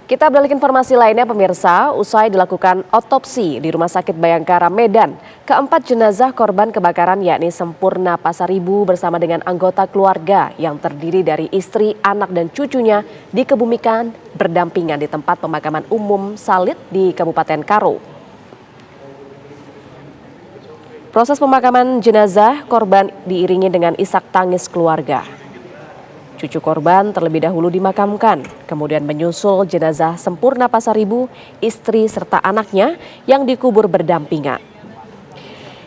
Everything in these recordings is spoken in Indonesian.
Kita beralih ke informasi lainnya pemirsa, usai dilakukan otopsi di Rumah Sakit Bayangkara Medan, keempat jenazah korban kebakaran yakni Sempurna Pasaribu bersama dengan anggota keluarga yang terdiri dari istri, anak dan cucunya dikebumikan berdampingan di tempat pemakaman umum Salit di Kabupaten Karo. Proses pemakaman jenazah korban diiringi dengan isak tangis keluarga. Cucu korban terlebih dahulu dimakamkan, kemudian menyusul jenazah Sempurna Pasaribu, istri serta anaknya yang dikubur berdampingan.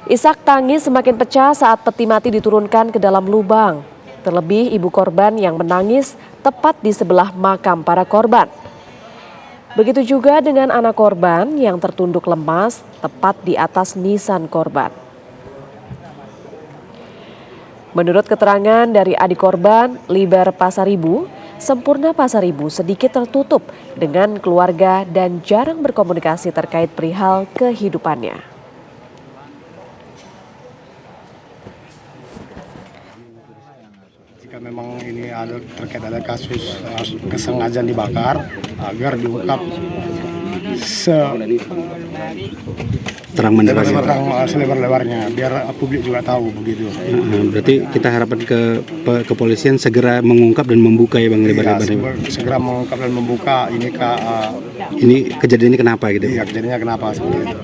Isak tangis semakin pecah saat peti mati diturunkan ke dalam lubang. Terlebih ibu korban yang menangis tepat di sebelah makam para korban. Begitu juga dengan anak korban yang tertunduk lemas tepat di atas nisan korban. Menurut keterangan dari adik korban, Liber Pasaribu, Sempurna Pasaribu sedikit tertutup dengan keluarga dan jarang berkomunikasi terkait perihal kehidupannya. Jika memang ini terkait ada kasus kesengajaan dibakar, agar diungkap selebar-lebarnya, biar publik juga tahu begitu. Berarti kita harapkan ke kepolisian segera mengungkap dan membuka ya Bang lebar-lebarnya. Segera mengungkap dan membuka ini kejadian ini kenapa gitu? Iya, kejadiannya kenapa seperti itu.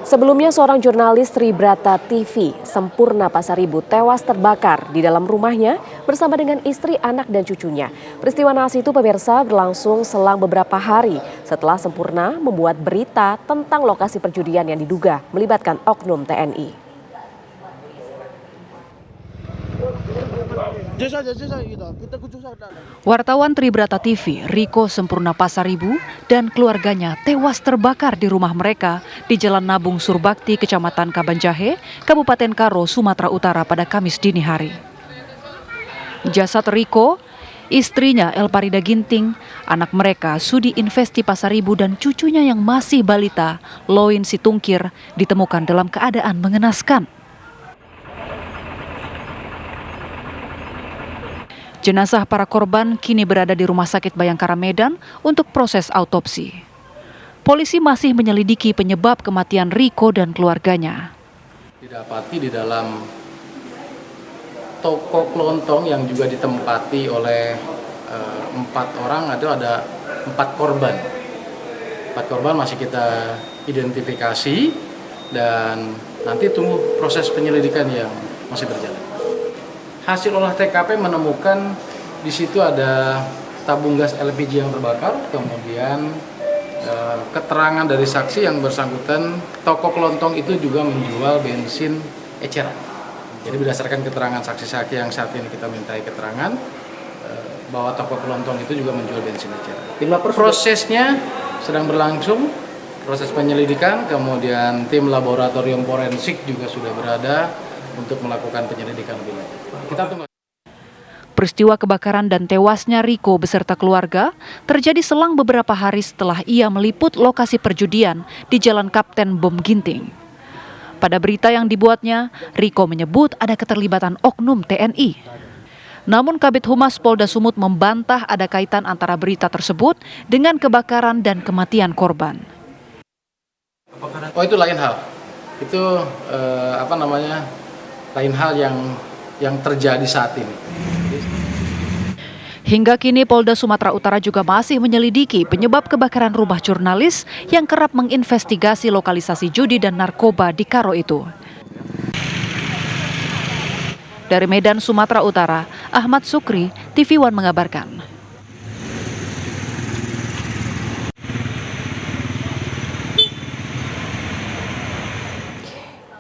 Sebelumnya seorang jurnalis Tribrata TV, Sempurna Pasaribu, tewas terbakar di dalam rumahnya bersama dengan istri, anak dan cucunya. Peristiwa naas itu pemirsa berlangsung selang beberapa hari setelah Sempurna membuat berita tentang lokasi perjudian yang diduga melibatkan oknum TNI. Wartawan Tribrata TV, Riko Sempurna Pasaribu dan keluarganya tewas terbakar di rumah mereka di Jalan Nabung Surbakti, Kecamatan Kabanjahe, Kabupaten Karo, Sumatera Utara pada Kamis dini hari. Jasad Riko, istrinya Elparida Ginting, anak mereka Sudi Investi Pasaribu dan cucunya yang masih balita, Loin Situngkir, ditemukan dalam keadaan mengenaskan. Jenazah para korban kini berada di Rumah Sakit Bayangkara Medan untuk proses autopsi. Polisi masih menyelidiki penyebab kematian Riko dan keluarganya. Didapati di dalam toko kelontong yang juga ditempati oleh 4 orang, ada 4 korban. 4 korban masih kita identifikasi dan nanti tunggu proses penyelidikan yang masih berjalan. Hasil olah TKP menemukan di situ ada tabung gas LPG yang terbakar, kemudian keterangan dari saksi yang bersangkutan toko kelontong itu juga menjual bensin eceran. Jadi berdasarkan keterangan saksi-saksi yang saat ini kita mintai keterangan bahwa toko kelontong itu juga menjual bensin eceran. Prosesnya sedang berlangsung, proses penyelidikan, kemudian tim laboratorium forensik juga sudah berada untuk melakukan penyelidikan lebih lanjut. Kita tunggu. Peristiwa kebakaran dan tewasnya Riko beserta keluarga terjadi selang beberapa hari setelah ia meliput lokasi perjudian di Jalan Kapten Bom Ginting. Pada berita yang dibuatnya, Riko menyebut ada keterlibatan oknum TNI. Namun Kabid Humas Polda Sumut membantah ada kaitan antara berita tersebut dengan kebakaran dan kematian korban. Oh, itu lain hal. Itu lain hal yang terjadi saat ini. Hingga kini Polda Sumatera Utara juga masih menyelidiki penyebab kebakaran rumah jurnalis yang kerap menginvestigasi lokalisasi judi dan narkoba di Karo itu. Dari Medan, Sumatera Utara, Ahmad Sukri, TV One mengabarkan.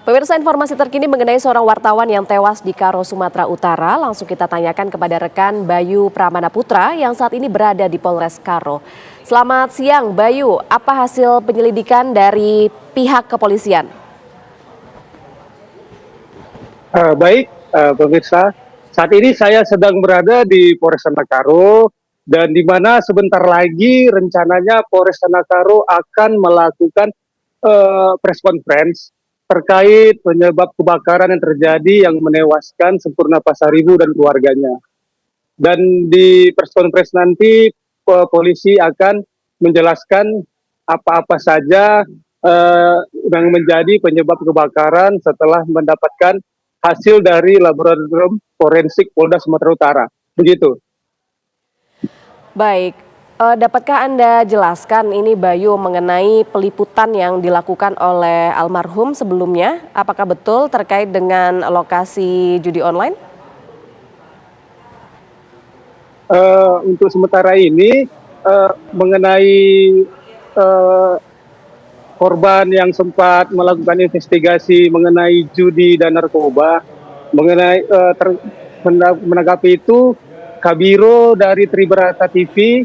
Pemirsa, informasi terkini mengenai seorang wartawan yang tewas di Karo, Sumatera Utara langsung kita tanyakan kepada rekan Bayu Pramana Putra yang saat ini berada di Polres Karo. Selamat siang Bayu, apa hasil penyelidikan dari pihak kepolisian? Baik, pemirsa, saat ini saya sedang berada di Polres Karo dan di mana sebentar lagi rencananya Polres Karo akan melakukan press conference terkait penyebab kebakaran yang terjadi yang menewaskan Sempurna Pasaribu dan keluarganya. Dan di press conference nanti polisi akan menjelaskan apa-apa saja yang menjadi penyebab kebakaran setelah mendapatkan hasil dari laboratorium forensik Polda Sumatera Utara. Begitu. Baik, dapatkah Anda jelaskan ini Bayu mengenai peliputan yang dilakukan oleh almarhum sebelumnya? Apakah betul terkait dengan lokasi judi online? Untuk sementara ini mengenai korban yang sempat melakukan investigasi mengenai judi dan narkoba, menanggapi itu Kabiro dari Tribrata TV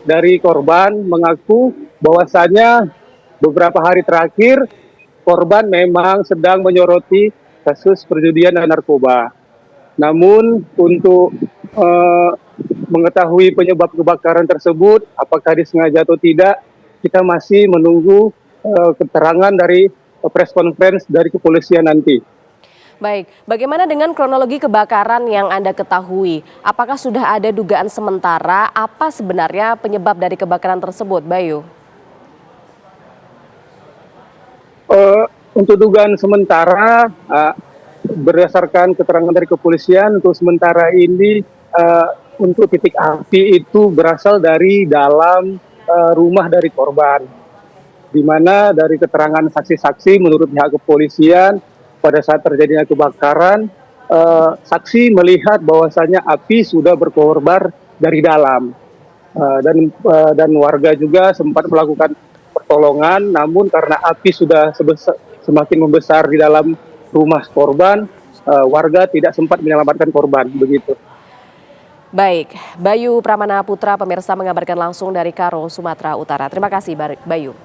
dari korban mengaku bahwasanya beberapa hari terakhir korban memang sedang menyoroti kasus perjudian dan narkoba. Namun untuk mengetahui penyebab kebakaran tersebut, apakah disengaja atau tidak, kita masih menunggu keterangan dari press conference dari kepolisian nanti. Baik, bagaimana dengan kronologi kebakaran yang Anda ketahui? Apakah sudah ada dugaan sementara apa sebenarnya penyebab dari kebakaran tersebut, Bayu? Untuk dugaan sementara, berdasarkan keterangan dari kepolisian, untuk sementara ini untuk titik api itu berasal dari dalam rumah dari korban, di mana dari keterangan saksi-saksi menurut pihak kepolisian pada saat terjadinya kebakaran, saksi melihat bahwasanya api sudah berkobar dari dalam, dan warga juga sempat melakukan pertolongan, namun karena api sudah semakin membesar di dalam rumah korban, warga tidak sempat menyelamatkan korban, begitu. Baik, Bayu Pramana Putra pemirsa mengabarkan langsung dari Karo, Sumatera Utara. Terima kasih Bayu.